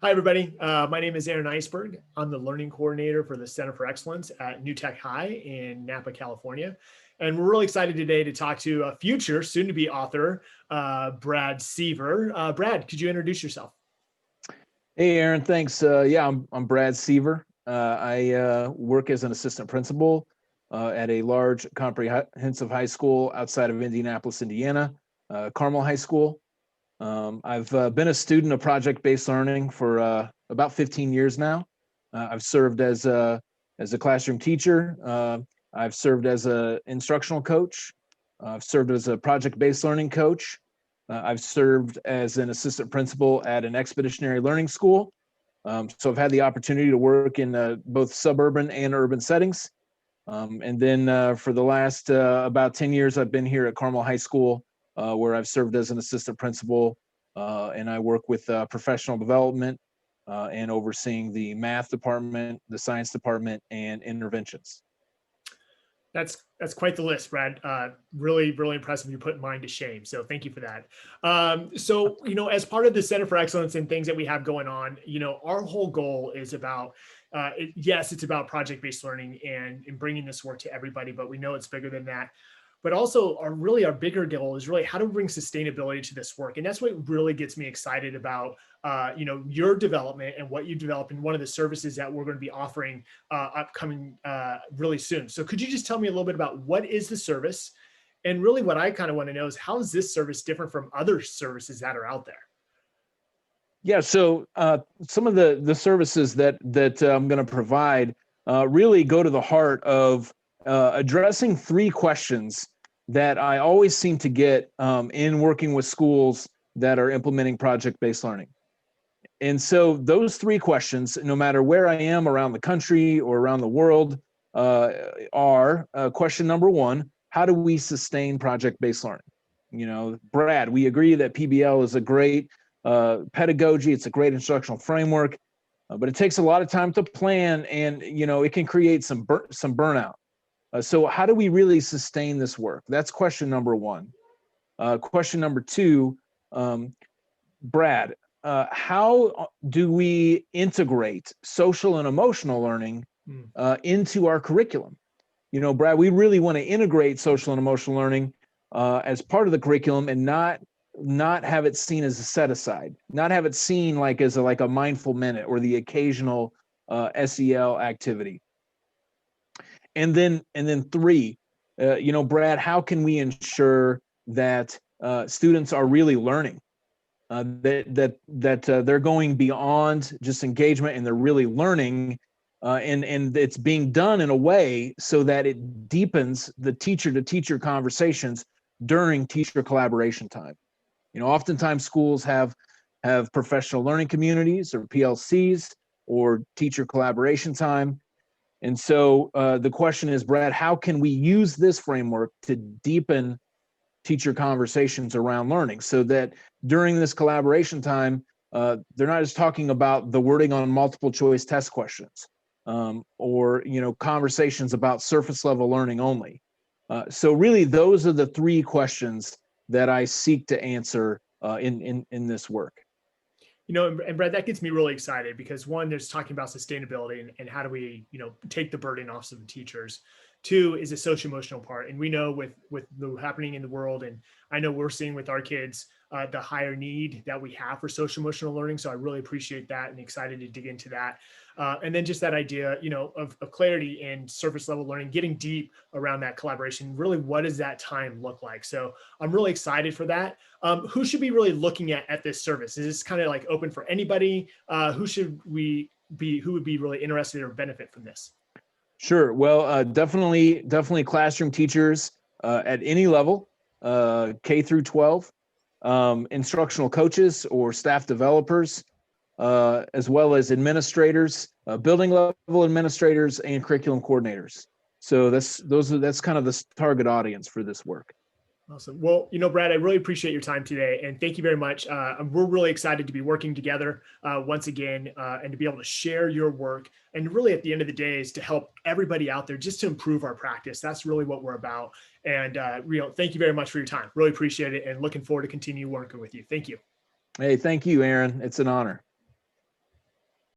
Hi, everybody. My name is Aaron Iceberg. I'm the learning coordinator for the Center for Excellence at New Tech High in Napa, California. And we're really excited today to talk to a future soon-to-be author, Brad Seaver. Brad, could you introduce yourself? Hey, Aaron, thanks. I'm Brad Seaver. I work as an assistant principal at a large comprehensive high school outside of Indianapolis, Indiana, Carmel High School. I've been a student of project-based learning for about 15 years now. I've served as a classroom teacher. I've served as an instructional coach. I've served as a project-based learning coach. I've served as an assistant principal at an expeditionary learning school. So I've had the opportunity to work in both suburban and urban settings. And then for the last about 10 years, I've been here at Carmel High School, where I've served as an assistant principal, and I work with professional development and overseeing the math department, the science department, and interventions. That's quite the list, Brad. Really, really impressive. You put mine to shame. So thank you for that. As part of the Center for Excellence and things that we have going on, our whole goal is about, yes, it's about project-based learning and bringing this work to everybody, but we know it's bigger than that. But also our bigger goal is really how to bring sustainability to this work. And that's what really gets me excited about, your development and what you develop in one of the services that we're going to be offering upcoming really soon. So could you just tell me a little bit about what is the service? And really what I kind of want to know is how is this service different from other services that are out there? Yeah, so some of the services that I'm going to provide really go to the heart of addressing three questions that I always seem to get in working with schools that are implementing project-based learning. And so those three questions, no matter where I am around the country or around the world, are question number one: how do we sustain project-based learning? Brad, we agree that PBL is a great pedagogy, it's a great instructional framework, but it takes a lot of time to plan, and it can create some burnout. So how do we really sustain this work? That's question number one. Question number two, Brad, how do we integrate social and emotional learning into our curriculum? Brad, we really want to integrate social and emotional learning as part of the curriculum and not have it seen as a set aside, not have it seen like as a mindful minute or the occasional SEL activity. And then three, Brad, how can we ensure that students are really learning, that they're going beyond just engagement and they're really learning, and it's being done in a way so that it deepens the teacher-to-teacher conversations during teacher collaboration time. Oftentimes schools have professional learning communities or PLCs or teacher collaboration time. And so the question is, Brad, how can we use this framework to deepen teacher conversations around learning so that during this collaboration time, they're not just talking about the wording on multiple choice test questions or conversations about surface level learning only. So really, those are the three questions that I seek to answer in this work. And Brad, that gets me really excited because one, there's talking about sustainability and how do we, take the burden off of the teachers. Two is the social emotional part. And we know with the happening in the world, and I know we're seeing with our kids, the higher need that we have for social emotional learning. So I really appreciate that and excited to dig into that. And then just that idea, of clarity and surface level learning, getting deep around that collaboration. Really, what does that time look like? So I'm really excited for that. Who should be really looking at this service? Is this kind of like open for anybody? Who would be really interested or benefit from this? Sure. Well, definitely classroom teachers at any level, K through 12, instructional coaches or staff developers, as well as administrators, building level administrators, and curriculum coordinators. So that's kind of the target audience for this work. Awesome. Well, Brad, I really appreciate your time today, and thank you very much. We're really excited to be working together once again, and to be able to share your work. And really, at the end of the day, is to help everybody out there just to improve our practice. That's really what we're about. And thank you very much for your time. Really appreciate it, and looking forward to continue working with you. Thank you. Hey, thank you, Aaron. It's an honor.